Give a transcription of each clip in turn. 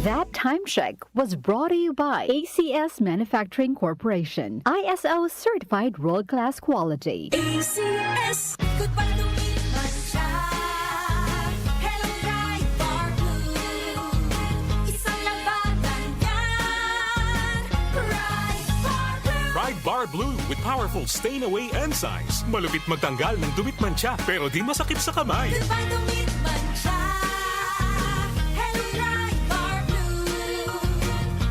That time check was brought to you by ACS Manufacturing Corporation, ISO certified world-class quality. ACS, goodbye to me, Mancha. Hello, Ride Bar Blue. Isang labanan yan. Ride Bar Blue. Ride Bar Blue with powerful stain-away enzymes. Malupit magtanggal ng dumit mancha pero di masakit sa kamay. Goodbye to me, Mancha. Hello, Ride Bar Blue.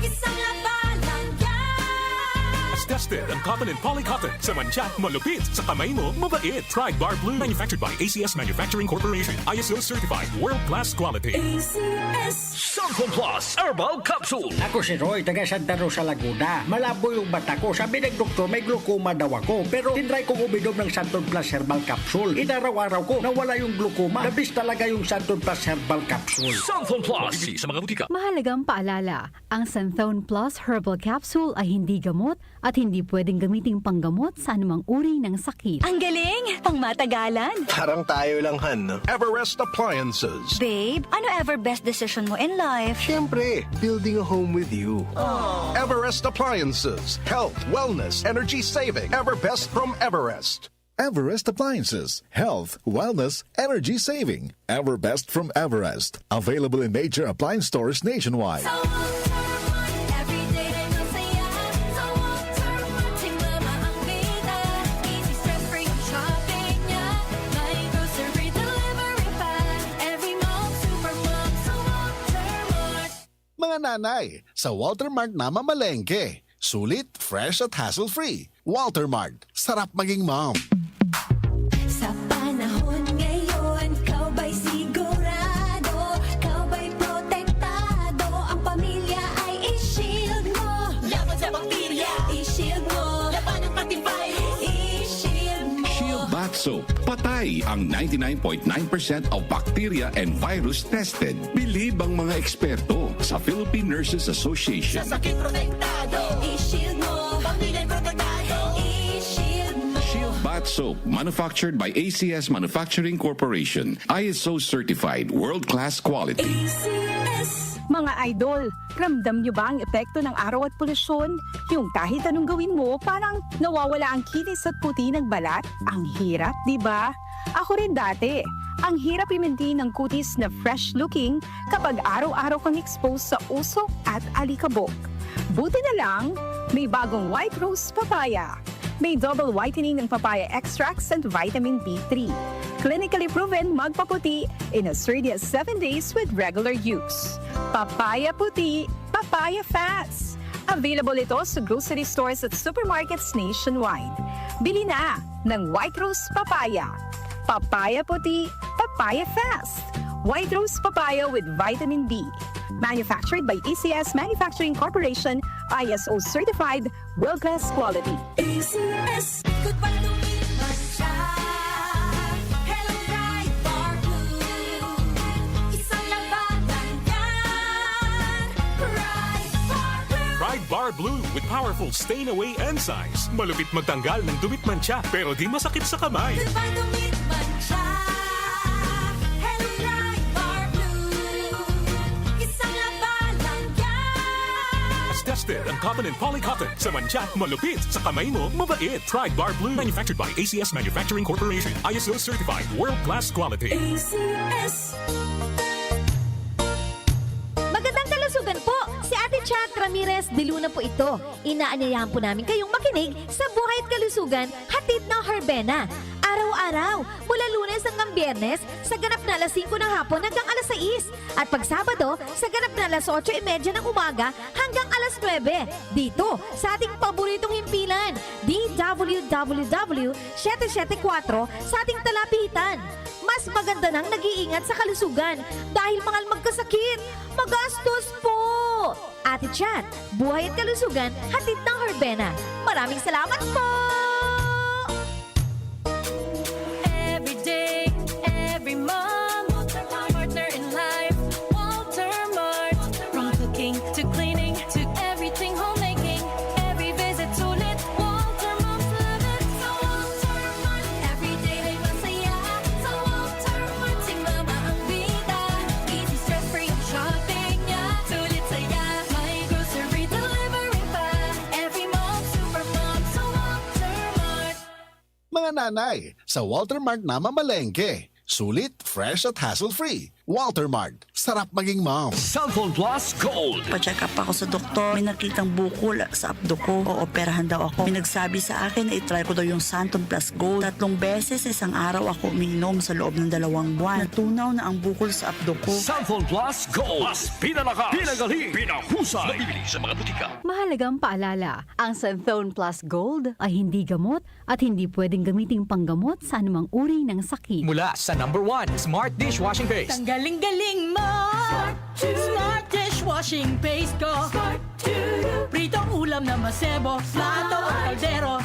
Isang labanan yan. As tested ang cotton and polycotton sa mancha, malupit sa kamay mo, mabait. Ride Bar Blue, manufactured by ACS Manufacturing Corporation, ISO certified world-class quality. ACS. Santon Plus Herbal Capsule. Ako si Roy, taga Santa Rosa, Laguna. Malabo yung mata ko. Sabi ng doktor, may glaucoma daw ako. Pero tinry kong uminom ng Santon Plus Herbal Capsule. Inaraw-araw ko, nawala yung glaucoma. Nabis talaga yung Santon Plus Herbal Capsule. Santon Plus. Bibili sa mga butika. Mahalagang paalala, ang Santhone Plus Herbal Capsule ay hindi gamot at hindi pwedeng gamiting panggamot sa anumang uri ng sakit. Ang galing! Pang matagalan! Parang tayo lang, Han, no? Everest Appliances. Babe, ano ever best decision mo in life? Siyempre, building a home with you. Everest Appliances. Health, wellness, energy saving. Everbest from Everest. Everest Appliances. Health, wellness, energy saving. Everbest from Everest. Available in major appliance stores nationwide. Sa Walter Mart, everyday ay masaya. Sa Walter Mart, tingnan ang bida. Easy stress-free ang shopping niya. May grocery delivery pa. Every mall, supermall, sa Walter Mart. Mga nanay, sa Walter Mart na mamalengke. Sulit, fresh at hassle-free. Walter Mart. Sarap maging mom. Sa panahon ngayon, kau ba'y sigurado? Kau ba'y protektado? Ang pamilya ay i-shield mo. Laban sa bakterya, i-shield mo. Laban ng pati virus, i-shield mo. Shield Bath Soap. Patay ang 99.9% of bacteria and virus tested. Bilib ang mga eksperto sa Philippine Nurses Association. Sa sakit protektado, i-shield mo. Pamilya protektado, i-shield mo. Shield Bath Soap, manufactured by ACS Manufacturing Corporation. ISO certified world-class quality. ACS. Mga idol, ramdam nyo ba ang epekto ng araw at polusyon? Yung kahit anong gawin mo, parang nawawala ang kinis at puti ng balat? Ang hirap, di ba? Ako rin dati. Ang hirap i-maintain ng kutis na fresh-looking kapag araw-araw kang exposed sa usok at alikabok. Buti na lang, may bagong White Rose Papaya. May double whitening ng papaya extracts and vitamin B3. Clinically proven magpaputi in as early as 7 days with regular use. Papaya puti, papaya fast. Available ito sa grocery stores at supermarkets nationwide. Bili na ng White Rose Papaya. Papaya puti, papaya fast. White Rose Papaya with vitamin B. Manufactured by ACS Manufacturing Corporation, ISO certified, world-class quality. ACS, goodbye to me, Mancha. Hello, Ride Bar Blue. Isang labanan yan. Ride Bar Blue. Ride Bar Blue with powerful stain-away enzymes. Malupit magtanggal ng dumit mancha pero di masakit sa kamay. Goodbye to me, Mancha. Hello, Ride Bar Blue. Isang labanan yan. As tested ang cotton and polycotton sa mancha, malupit sa kamay mo, mabait. Ride Bar Blue, manufactured by ACS Manufacturing Corporation, ISO certified world-class quality. ACS. Magandang kalusugan po! Si Ate Chat Ramirez de Luna po ito. Inaanyayahan po namin kayong makinig sa Buhay at Kalusugan, hatid ng Herbena. Araw-araw, mula Lunes hanggang Biyernes, sa ganap na alas 5 ng hapon hanggang alas 6. At pag Sabado, sa ganap na alas 8:30 ng umaga hanggang alas 9. Dito, sa ating paboritong himpilan, DWWW 774 sa ating talapitan. Mas maganda nang nag-iingat sa kalusugan dahil mangal magkasakit, magastos po! Ate Chat, Buhay at Kalusugan, hatid ng Herbena. Maraming salamat po! Every day, every mom, partner in life, Walter Mart. From cooking to cleaning to everything homemaking, every visit sulit, Walter Moms love it. Sa Walter Mart, every day ay masaya. Sa Walter Mart, sing mama ang bida. Easy stress-free ang shopping niya. Sulit mga nanay sa Walter Mart na mamalengke. Sulit, fresh at hassle-free. Walter Mart, sarap maging mom. Cellphone Plus Gold. Pa-check up ako sa doktor. May nakitang bukol sa abdo ko. Ooperahan daw ako. May nagsabi sa akin na itry ko daw yung Santon Plus Gold. 3 beses isang araw ako uminom sa loob ng 2 buwan. Natunaw na ang bukol sa abdo ko. Cellphone Plus Gold. Mas pinalakas, pinagaling, pinahusay. Mabibili sa mga butika. Mahalagang paalala, ang Santhone Plus Gold ay hindi gamot at hindi pwedeng gamiting panggamot sa anumang uri ng sakit. Mula sa #1 Smart Dishwashing Paste. Ang galing-galing mo. Smart dishwashing paste ko. Pritong ulam na masebo, plato o kaldero.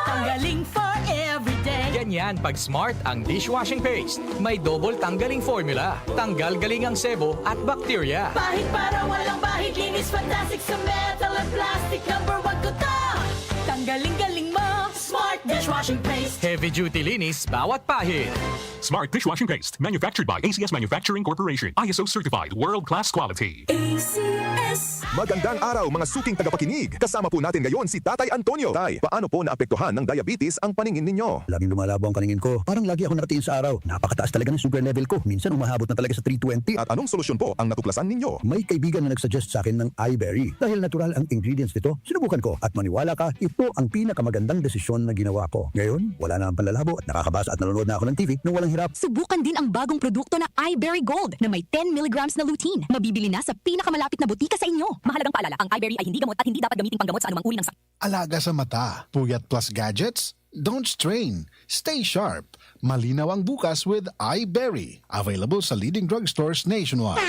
Tanggaling for everyday. Ganyan pag Smart ang dishwashing paste. May double tanggaling formula. Tanggal galing ang sebo at bakterya. Bahid para walang bahid, linis fantastic sa metal at plastic. #1 ko to. Tanggaling-galing mo. Smart dishwashing paste. Heavy duty linis bawat pahid. Smart Dishwashing Paste, manufactured by ACS Manufacturing Corporation. ISO certified, world-class quality. ACS. Magandang araw mga suking tagapakinig. Kasama po natin ngayon si Tatay Antonio. Tay, paano po naapektuhan ng diabetes ang paningin ninyo? Laging lumalabo ang paningin ko. Parang lagi ako nakatingin sa araw. Napakataas talaga ng sugar level ko. Minsan umahabot na talaga sa 320. At anong solusyon po ang natuklasan ninyo? May kaibigan na nagsuggest sa akin ng iBerry. Dahil natural ang ingredients nito, sinubukan ko. At maniwala ka, ito ang pinakamagandang desisyon na ginawa ko. Ngayon, wala na ang panlalabo at nakakabasa at nanonood na ako ng TV nang walang hirap. Subukan din ang bagong produkto na iBerry Gold na may 10 mg na lutein. Mabibili na sa pinakamalapit na butika sa inyo. Mahalagang paalala, ang iBerry ay hindi gamot at hindi dapat gamitin panggamot sa anumang uri ng sakit. Alaga sa mata, puyat plus gadgets? Don't strain. Stay sharp. Malinaw ang bukas with iBerry. Available sa leading drugstores nationwide.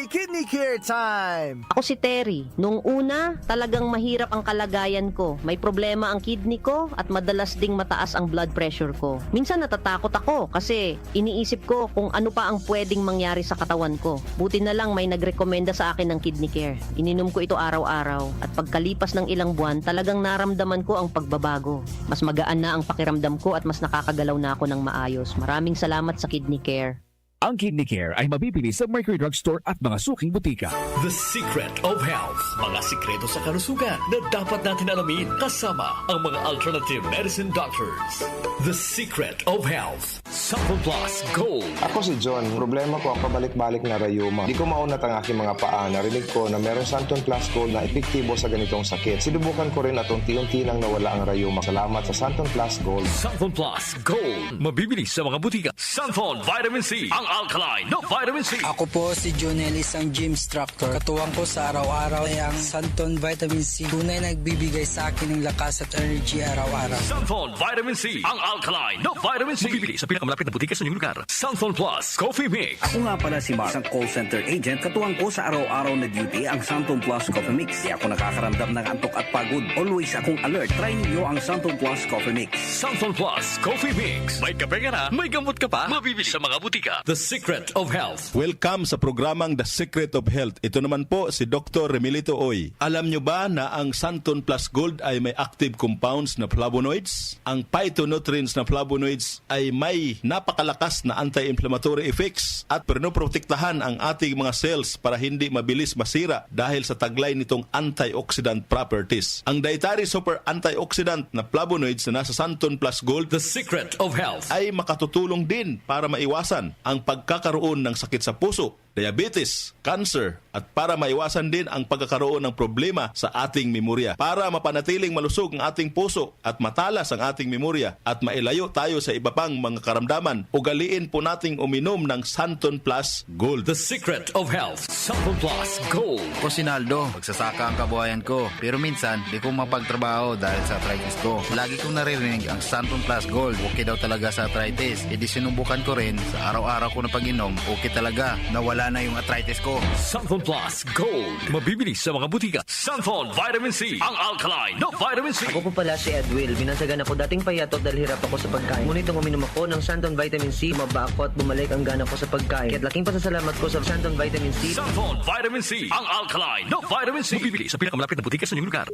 Kidney Care time! Ako si Terry. Nung una, talagang mahirap ang kalagayan ko. May problema ang kidney ko at madalas ding mataas ang blood pressure ko. Minsan natatakot ako kasi iniisip ko kung ano pa ang pwedeng mangyari sa katawan ko. Buti na lang may nagrekomenda sa akin ng Kidney Care. Ininom ko ito araw-araw at pagkalipas ng ilang buwan, talagang naramdaman ko ang pagbabago. Mas magaan na ang pakiramdam ko at mas nakakagalaw na ako ng maayos. Maraming salamat sa Kidney Care. Ang Kidney Care ay mabibili sa Mercury Drugstore at mga suking butika. The Secret of Health. Mga sikreto sa kalusugan na dapat natin alamin kasama ang mga alternative medicine doctors. The Secret of Health. Cellphone Plus Gold. Ako si John. Problema ko ang pabalik-balik na rayuma. Di ko maunat ang aking mga paa. Narinig ko na meron Santon Plus Gold na epektibo sa ganitong sakit. Sinubukan ko rin at unti-unti nang nawala ang rayuma. Salamat sa Santon Plus Gold. Cellphone Plus Gold. Mabibili sa mga butika. Cellphone Vitamin C. Ang alkaline no vitamin C. Ako po si Jonel, isang gym instructor. Katuwang ko sa araw-araw ay ang Santon Vitamin C. Tunay nagbibigay sa akin ng lakas at energy araw-araw. Santon Vitamin C. Ang alkaline no vitamin C. Mabibili sa pinakamalapit na butika sa inyong lugar. Santon Plus Coffee Mix. Ako nga pala si Mark, isang call center agent. Katuwang ko sa araw-araw na duty ang Santon Plus Coffee Mix. Di ako nakakaramdam ng antok at pagod. Always akong alert. Try niyo ang Santon Plus Coffee Mix. Santon Plus Coffee Mix. May kape ka na, may gamot ka pa. Mabibili sa mga butika. The Secret of Health. Welcome sa programang The Secret of Health. Ito naman po si Dr. Remilito Oy. Alam nyo ba na ang Santon Plus Gold ay may active compounds na flavonoids? Ang phytonutrients na flavonoids ay may napakalakas na anti-inflammatory effects at pinoprotektahan ang ating mga cells para hindi mabilis masira dahil sa taglay nitong antioxidant properties. Ang dietary super antioxidant na flavonoids na nasa Santon Plus Gold, The Secret of Health, ay makatutulong din para maiwasan ang pagkakaroon ng sakit sa puso, diabetes, cancer, at para maiwasan din ang pagkakaroon ng problema sa ating memorya. Para mapanatiling malusog ang ating puso at matalas ang ating memorya at mailayo tayo sa iba pang mga karamdaman, ugaliin po nating uminom ng Santon Plus Gold. The Secret of Health. Santon Plus Gold. Ako si Naldo, magsasaka ang kabuhayan ko. Pero minsan, di ko mapagtrabaho dahil sa arthritis ko. Lagi kong naririnig ang Santon Plus Gold. Okay daw talaga sa arthritis. E di sinubukan ko rin sa araw-araw ko na pag-inom. Okay talaga. Nawala na yung arthritis ko. Santon Plus Gold. Mabibili sa mga butika. Santon Vitamin C. Ang alkaline no vitamin C. Ako po pala si Edwil. Binansagan ako dating payatot dahil hirap ako sa pagkain. Ngunit nung uminom ako ng Santon Vitamin C, maba ako at bumalik ang gana ko sa pagkain. Kaya't laking pasasalamat ko sa Santon Vitamin C. Santon Vitamin C. Ang alkaline no vitamin C. Mabibili sa pinakamalapit na butika sa inyong lugar.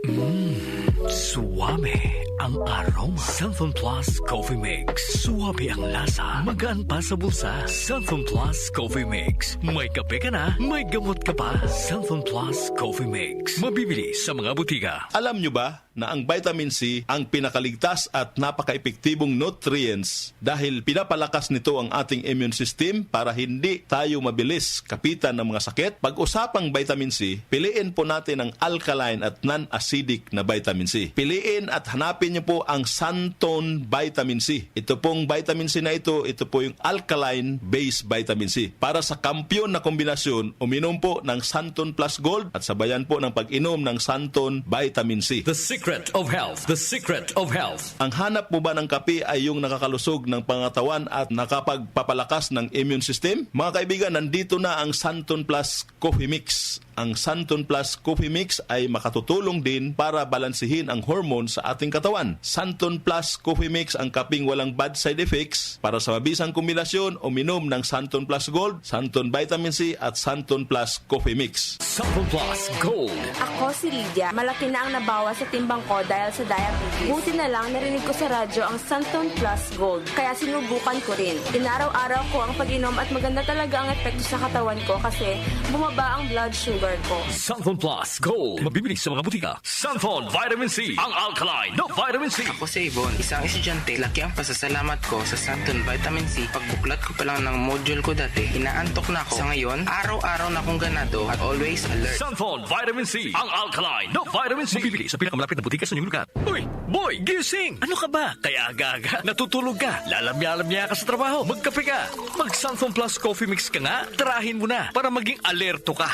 Suwame ang aroma. Santon Plus Coffee Mix. Suwabe ang lasa. Magaan pa sa bulsa. Santon Plus Coffee Mix. May kape ka na, may gamot ka pa. Santon Plus Coffee Mix. Mabibili sa mga butika. Alam nyo ba na ang vitamin C ang pinakaligtas at napaka-epektibong nutrients dahil pinapalakas nito ang ating immune system para hindi tayo mabilis kapitan ng mga sakit? Pag-usapang vitamin C, piliin po natin ang alkaline at non-acidic na vitamin C. Piliin at hanapin nyo po ang Santon Vitamin C. Ito pong vitamin C na ito po yung alkaline-based vitamin C. Para sa kampyon na kombinasyon, uminom po ng Santon Plus Gold at sabayan po ng pag-inom ng Santon Vitamin C. The Secret of Health. The Secret of Health. Ang hanap mo ba ng kape ay yung nakakalusog ng pangatawan at nakapagpapalakas ng immune system? Mga kaibigan, nandito na ang Santon Plus Coffee Mix. Ang Santon Plus Coffee Mix ay makatutulong din para balansihin ang hormone sa ating katawan. Santon Plus Coffee Mix ang kaping walang bad side effects. Para sa mabisang kombinasyon, uminom ng Santon Plus Gold, Santon Vitamin C at Santon Plus Coffee Mix. Santon Plus Gold. Ako si Lydia. Malaki na ang nabawas sa timbang ko dahil sa diabetes. Buti na lang narinig ko sa radyo ang Santon Plus Gold. Kaya sinubukan ko rin. Inaraw-araw ko ang pag-inom at maganda talaga ang epekto sa katawan ko kasi bumaba ang blood sugar ko. Santon Plus Gold. Mabibili sa mga butika. Santon Vitamin C. Ang alkaline no vitamin C. Ako si Yvonne, isang estudyante. Laki ang pasasalamat ko sa Santon Vitamin C. Pagbuklat ko pa lang ng module ko dati, inaantok na ako. Sa ngayon, araw-araw na akong ganado at always alert. Santon Vitamin C. Ang alkaline no vitamin C. Mabibili sa pinakamalapit na butika sa inyong lugar. Uy, boy, gising! Ano ka ba? Kaya aga-aga, natutulog ka. Lalamya-lamya ka sa trabaho. Magkape ka. Mag Santon Plus Coffee Mix ka nga. Tarahin mo na para maging alerto ka.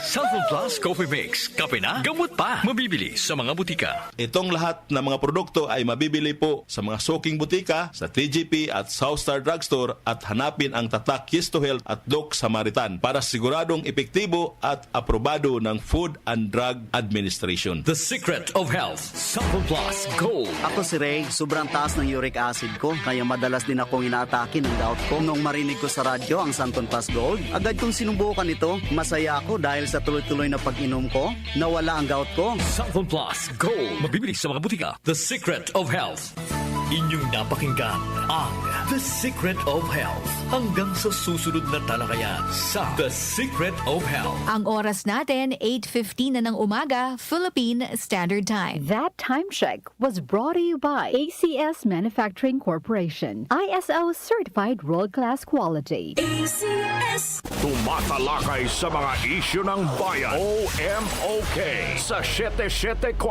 Santon Plus Coffee Mix. Kape na, gamot pa. Mabibili sa mga butika. Itong lahat ng mga produkto ay mabibili po sa mga suking butika, sa TGP at Southstar Drugstore at hanapin ang tatak Yes to Health at Doc Samaritan para siguradong epektibo at aprobado ng Food and Drug Administration. The Secret of Health. Santon Plus Gold. Ako si Ray, sobrang taas ng uric acid ko kaya madalas din akong inaatake ng gout ko. Nung marinig ko sa radyo ang Santon Plus Gold, agad kong sinubukan ito. Masaya ako dahil sa tuloy-tuloy na pag-inom ko, nawala ang gout ko. Santon Plus Gold. Mabibili sa mga butika. The Secret of Health. Inyong napakinggan ang The Secret of Health. Hanggang sa susunod na talakayan sa The Secret of Health. Ang oras natin, 8:15 na ng umaga, Philippine Standard Time. That time check was brought to you by ACS Manufacturing Corporation. ISO certified world-class quality. ACS. Tumatalakay sa mga isyu ng bayan. OMOK sa 77